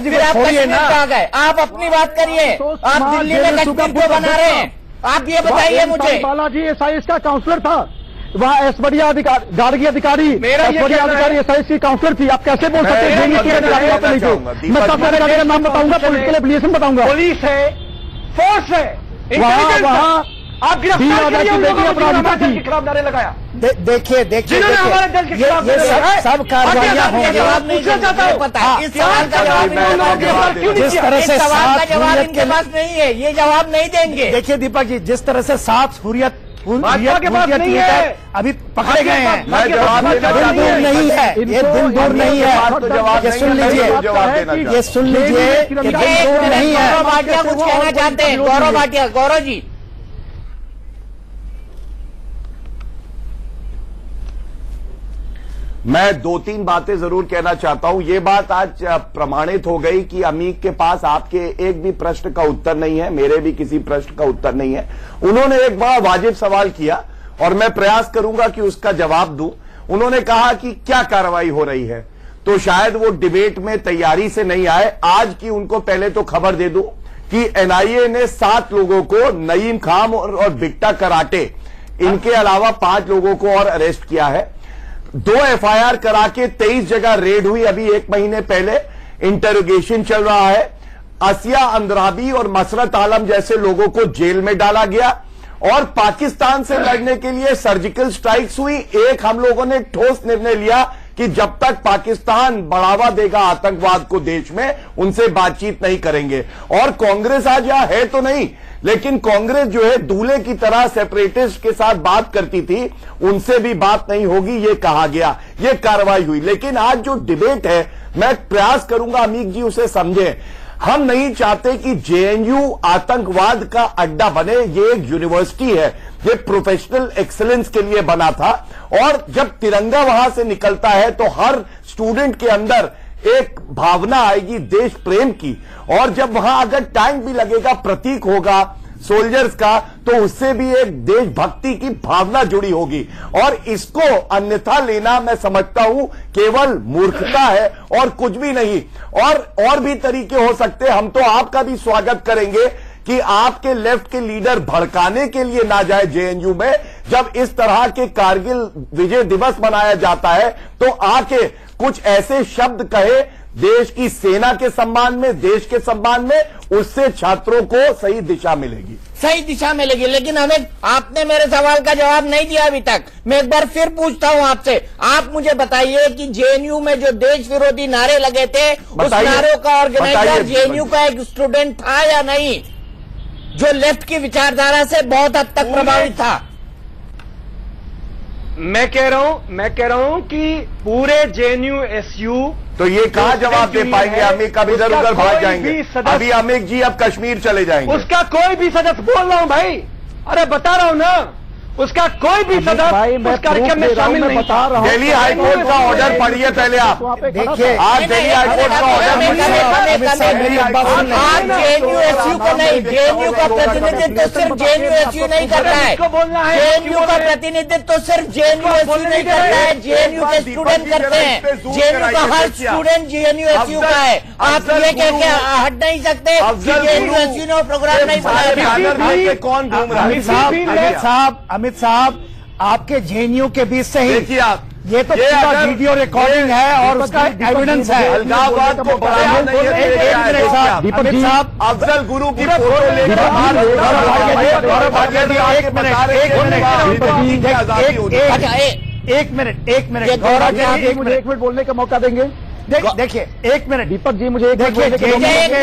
फिर आप कश्मीर पर आ गए। आप अपनी बात करिए, आप दिल्ली में कश्मीर क्यों बना रहे हैं? आप ये बताइए मुझे। बालाजी एसआईएस का काउंसलर था, वहाँ एसबढ़िया गार्गी अधिकारी, एसबढ़िया अधिकारी एसआईएस की काउंसलर थी। आप कैसे बोल सकते हैं? मैं सब अधिकारी का नाम बताऊंगा, पॉलिटिकल एफिलिएशन बताऊंगा। पुलिस है, फोर्स है, वहाँ आप गिरफ्तार के खिलाफ नारे लगाया। देखिए ये सब कार्रवाइयाँ होंगी। जवाब नहीं पूछना चाहता हूँ, इस सवाल का जवाब जिस तरह से सवाल का जवाब इनके पास नहीं है, ये जवाब नहीं देंगे। देखिए दीपक जी, जिस तरह से 7 हुर्रियत के पास नहीं है, अभी पकड़े गए हैं, मैं जवाब दिन दूर नहीं है, ये दिन दूर नहीं है। ये सुन लीजिए, ये सुन लीजिए, ये दिन दूर नहीं है। गौरव भाटिया कुछ कहना चाहते हैं? गौरव भाटिया, गौरव जी। मैं 2-3 बातें जरूर कहना चाहता हूं। ये बात आज प्रमाणित हो गई कि अमीक के पास आपके एक भी प्रश्न का उत्तर नहीं है, मेरे भी किसी प्रश्न का उत्तर नहीं है। उन्होंने एक बड़ा वाजिब सवाल किया और मैं प्रयास करूंगा कि उसका जवाब दूं। उन्होंने कहा कि क्या कार्रवाई हो रही है, तो शायद वो डिबेट में तैयारी से नहीं आए। आज की उनको पहले तो खबर दे दूं कि एनआईए ने 7 लोगों को, नईम खान और बिट्टा कराटे, इनके अलावा 5 लोगों को और अरेस्ट किया है। 2 FIR करा के 23 जगह रेड हुई। अभी 1 महीने पहले इंटरोगेशन चल रहा है। आसिया अंद्राबी और मसरत आलम जैसे लोगों को जेल में डाला गया और पाकिस्तान से लड़ने के लिए सर्जिकल स्ट्राइक्स हुई। एक हम लोगों ने ठोस निर्णय लिया कि जब तक पाकिस्तान बढ़ावा देगा आतंकवाद को देश में, उनसे बातचीत नहीं करेंगे। और कांग्रेस आज यहां है तो नहीं, लेकिन कांग्रेस जो है दूल्हे की तरह सेपरेटिस्ट के साथ बात करती थी, उनसे भी बात नहीं होगी, ये कहा गया, ये कार्रवाई हुई। लेकिन आज जो डिबेट है, मैं प्रयास करूंगा अमीक जी उसे समझें। हम नहीं चाहते कि जेएनयू आतंकवाद का अड्डा बने। ये एक यूनिवर्सिटी है, ये प्रोफेशनल एक्सीलेंस के लिए बना था और जब तिरंगा वहां से निकलता है तो हर स्टूडेंट के अंदर एक भावना आएगी देश प्रेम की। और जब वहां अगर टैंक भी लगेगा, प्रतीक होगा सोल्जर्स का, तो उससे भी एक देशभक्ति की भावना जुड़ी होगी। और इसको अन्यथा लेना मैं समझता हूं केवल मूर्खता है और कुछ भी नहीं। और भी तरीके हो सकते हैं। हम तो आपका भी स्वागत करेंगे कि आपके लेफ्ट के लीडर भड़काने के लिए ना जाए जेएनयू में। जब इस तरह के कारगिल विजय दिवस मनाया जाता है तो आके कुछ ऐसे शब्द कहे देश की सेना के सम्मान में, देश के सम्मान में, उससे छात्रों को सही दिशा मिलेगी, सही दिशा मिलेगी। लेकिन हमें आपने मेरे सवाल का जवाब नहीं दिया अभी तक। मैं एक बार फिर पूछता हूं आपसे, आप मुझे बताइए कि जेएनयू में जो देश विरोधी नारे लगे थे, उस नारों का ऑर्गेनाइजर जेएनयू का एक स्टूडेंट था या नहीं, जो लेफ्ट की विचारधारा से बहुत हद तक प्रभावित था? मैं कह रहा हूं कि पूरे जेएनयू एसयू, तो ये कहां जवाब दे पाएंगे? अमीक अब इधर उधर भाग जाएंगे। अभी अमीक जी अब कश्मीर चले जाएंगे। उसका कोई भी सदस्य, बोल रहा हूं भाई, अरे बता रहा हूं ना, उसका कोई भी सदस्य उस कार्यक्रम में शामिल नहीं। दिल्ली हाईकोर्ट का ऑर्डर पढ़िए पहले आप। देखिए, आप दिल्ली हाईकोर्ट का ऑर्डर आप जेएनयू को नहीं, जेएनयू का प्रतिनिधित्व सिर्फ जेएनयू नहीं करता है। जेएनयू का प्रतिनिधित्व सिर्फ जेएनयू नहीं करता है, जेएनयू के स्टूडेंट करते हैं। जेएनयू का हर स्टूडेंट जेएनयू का है। आप ये कह के हट नहीं सकते कि जेएनयू ने प्रोग्राम नहीं बनाया। कौन घूम रहा है? अमित साहब, आपके जेएनयू के बीच से ही देखिए आप, ये तो पूरा वीडियो रिकॉर्डिंग है और उसका एविडेंस है। अलगाववाद को बढ़ावा नहीं है। दीपक साहब, अफजल गुरु की फोटो लेकर एक मिनट गौरव जी, एक मिनट बोलने का मौका देंगे। देखिए, एक मिनट दीपक जी, मुझे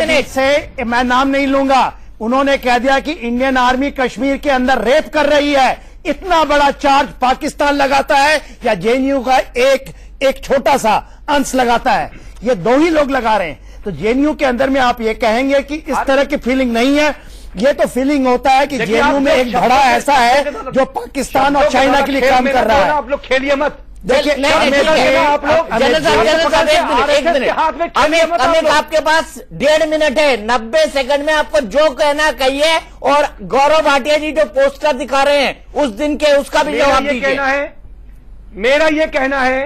एक से मैं नाम नहीं लूंगा। उन्होंने कह दिया कि इंडियन आर्मी कश्मीर के अंदर रेप कर रही है। इतना बड़ा चार्ज पाकिस्तान लगाता है या जेएनयू का एक छोटा सा अंश लगाता है? ये दो ही लोग लगा रहे हैं। तो जेएनयू के अंदर में आप ये कहेंगे कि इस तरह की फीलिंग नहीं है। ये तो फीलिंग होता है कि जेएनयू में एक धड़ा ऐसा है जो पाकिस्तान और चाइना के लिए काम कर रहा है। आप लोग खेलिए मत। देखिए, आप लोग अमित, आपके पास 1.5 मिनट है। 90 सेकंड में आपको जो कहना कहिए। और गौरव भाटिया जी जो पोस्टर दिखा रहे हैं उस दिन के, उसका भी जवाब दीजिए। मेरा ये कहना है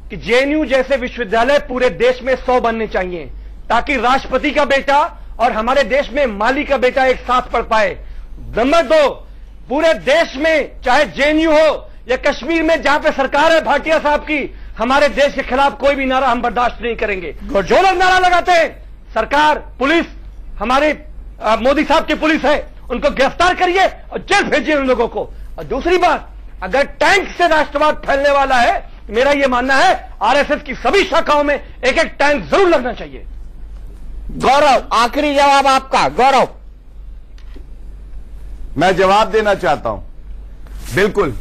कि जेएनयू जैसे विश्वविद्यालय पूरे देश में 100 बनने चाहिए, ताकि राष्ट्रपति का बेटा और हमारे देश में माली का बेटा एक साथ पढ़ पाए। नंबर 2, पूरे देश में चाहे जेएनयू हो या कश्मीर में जहां पे सरकार है भाटिया साहब की, हमारे देश के खिलाफ कोई भी नारा हम बर्दाश्त नहीं करेंगे। जो लोग नारा लगाते हैं, सरकार, पुलिस, हमारे मोदी साहब की पुलिस है, उनको गिरफ्तार करिए और जेल भेजिए उन लोगों को। और दूसरी बात, अगर टैंक से राष्ट्रवाद फैलने वाला है, मेरा यह मानना है आरएसएस की सभी शाखाओं में एक एक टैंक जरूर लगना चाहिए। गौरव, आखिरी जवाब आपका। गौरव, मैं जवाब देना चाहता हूं। बिल्कुल,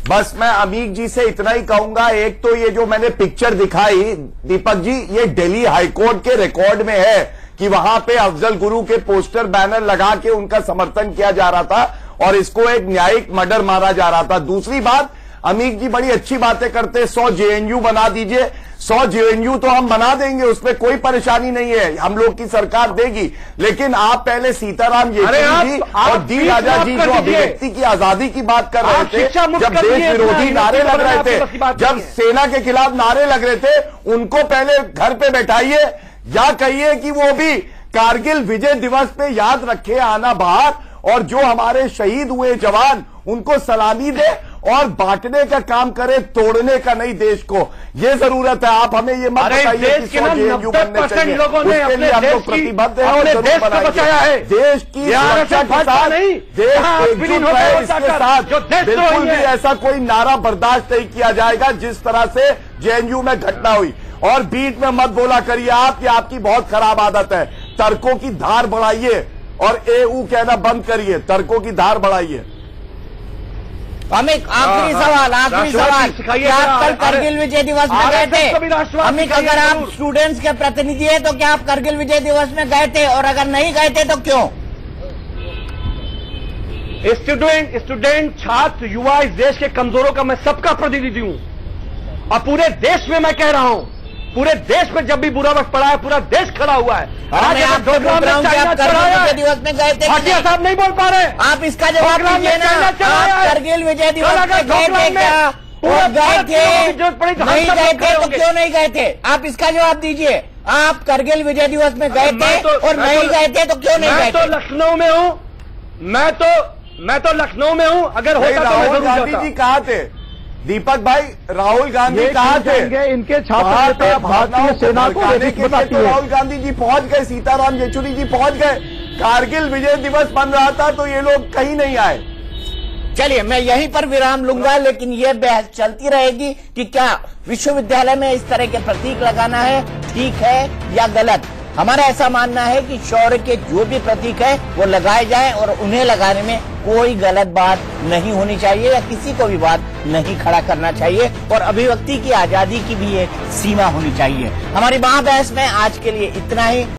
बस मैं अमीक जी से इतना ही कहूंगा। एक तो ये जो मैंने पिक्चर दिखाई दीपक जी, ये दिल्ली हाईकोर्ट के रिकॉर्ड में है कि वहां पे अफजल गुरु के पोस्टर बैनर लगा के उनका समर्थन किया जा रहा था और इसको एक न्यायिक मर्डर माना जा रहा था। दूसरी बात, अमीक जी बड़ी अच्छी बातें करते, 100 जेएनयू बना दीजिए। 100 जेएनयू तो हम बना देंगे, उसमें कोई परेशानी नहीं है, हम लोग की सरकार देगी। लेकिन आप पहले सीताराम येचुरी जी और डी राजा जी जो अभिव्यक्ति की आजादी की बात कर रहे थे, जब देश विरोधी नारे लग रहे थे, जब सेना के खिलाफ नारे लग रहे थे, उनको पहले घर पे बैठाइए या कहिए कि वो भी कारगिल विजय दिवस पे याद रखे आना बाहर, और जो हमारे शहीद हुए जवान उनको सलामी दे और बांटने का काम करे, तोड़ने का नहीं देश को। ये जरूरत है। आप हमें ये मत बताइए देश के 90% लोगों ने अपने देश प्रतिबद्ध है अपने देश को बचाया है। देश की सुरक्षा के साथ नहीं, देश एकजुट है, इसके साथ बिल्कुल भी ऐसा कोई नारा बर्दाश्त नहीं किया जाएगा जिस तरह से जेएनयू में घटना हुई। और बीच में मत बोला करिए आप कि आपकी बहुत खराब आदत है। तर्कों की धार बढ़ाइए और एऊ कहना बंद करिए, तर्कों की धार बढ़ाइए। अमित, आखिरी सवाल, क्या आप कल करगिल विजय दिवस में गए थे? अमित, अगर आप स्टूडेंट्स के प्रतिनिधि हैं तो क्या आप करगिल विजय दिवस में गए थे, और अगर नहीं गए थे तो क्यों? स्टूडेंट, छात्र, युवा इस देश के कमजोरों का मैं सबका प्रतिनिधि हूं। और पूरे देश में मैं कह रहा हूं, पूरे देश में जब भी बुरा वक्त पड़ा है पूरा देश खड़ा हुआ है। आज आप करगिल विजय दिवस में गए थे? भाटिया साहब नहीं बोल पा रहे। आप इसका जवाब दीजिए ना। आप करगिल विजय दिवस में गए थे क्या? और गए थे, नहीं गए थे तो क्यों नहीं गए थे? आप इसका जवाब दीजिए। आप करगिल विजय दिवस में गए थे और नहीं गए थे तो क्यों नहीं गए थे? मैं तो लखनऊ में हूं, मैं तो लखनऊ में हूं। अगर होता तो मैं जरूर जाता। गांधी जी कहाँ थे? दीपक भाई, राहुल गांधी कहाँ थे? इनके छात्र भारतीय सेना को बताती है। राहुल गांधी जी पहुंच गए, सीताराम येचुरी जी पहुंच गए। कारगिल विजय दिवस बन रहा था तो ये लोग कहीं नहीं आए। चलिए, मैं यहीं पर विराम लूंगा, लेकिन ये बहस चलती रहेगी कि क्या विश्वविद्यालय में इस तरह के प्रतीक लगाना है ठीक है या गलत। हमारा ऐसा मानना है कि शौर्य के जो भी प्रतीक है वो लगाए जाएं और उन्हें लगाने में कोई गलत बात नहीं होनी चाहिए या किसी को भी बात नहीं खड़ा करना चाहिए, और अभिव्यक्ति की आजादी की भी एक सीमा होनी चाहिए। हमारी बहस में आज के लिए इतना ही।